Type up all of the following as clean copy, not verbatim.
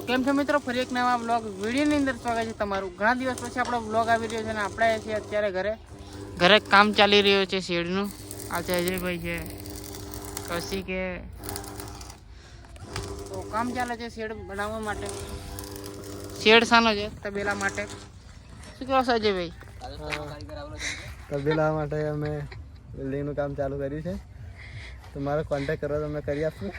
કેમ છો મિત્રો, ફરી એક નવા બ્લોગ વિડીયોની અંદર સ્વાગત છે તમારું। ઘણા દિવસ પછી આપણો બ્લોગ આવી રહ્યો છે અને આપણે છીએ અત્યારે ઘરે કામ ચાલી રહ્યો છે શેડનું। આ છે અજયભાઈ છે, કસી કે તો કામ ચાલે છે શેડ બનાવવા માટે। શેડ સાનો છે? તબેલા માટે। શું કહો છો અજયભાઈ? તબેલા માટે અમે બિલ્ડિંગનું કામ ચાલુ કર્યું છે, તો મારો કોન્ટેક્ટ કરો તો અમે કરી આપશું।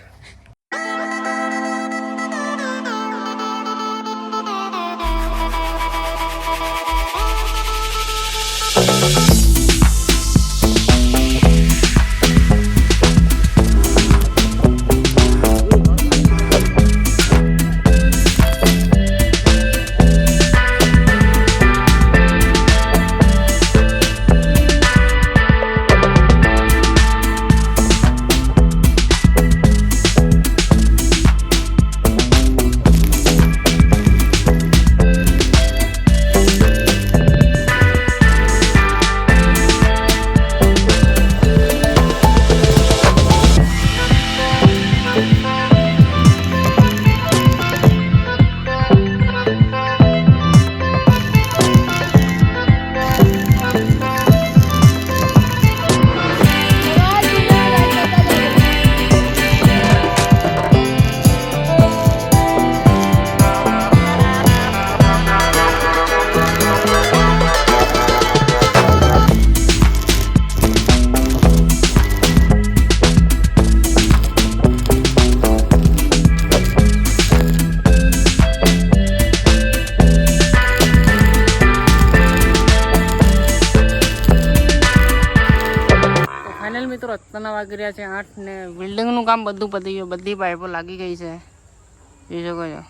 મિત્રો અત્યારના વાગી રહ્યા છે 8 ને બિલ્ડિંગનું કામ બધું પતી ગયું, બધી પાઇપો લાગી ગઈ છે, જોઈ શકો છો।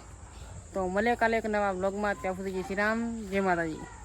તો મળીએ કાલે એક નવા બ્લોગમાં। ત્યાં સુધી જય શ્રી રામ, જય માતાજી।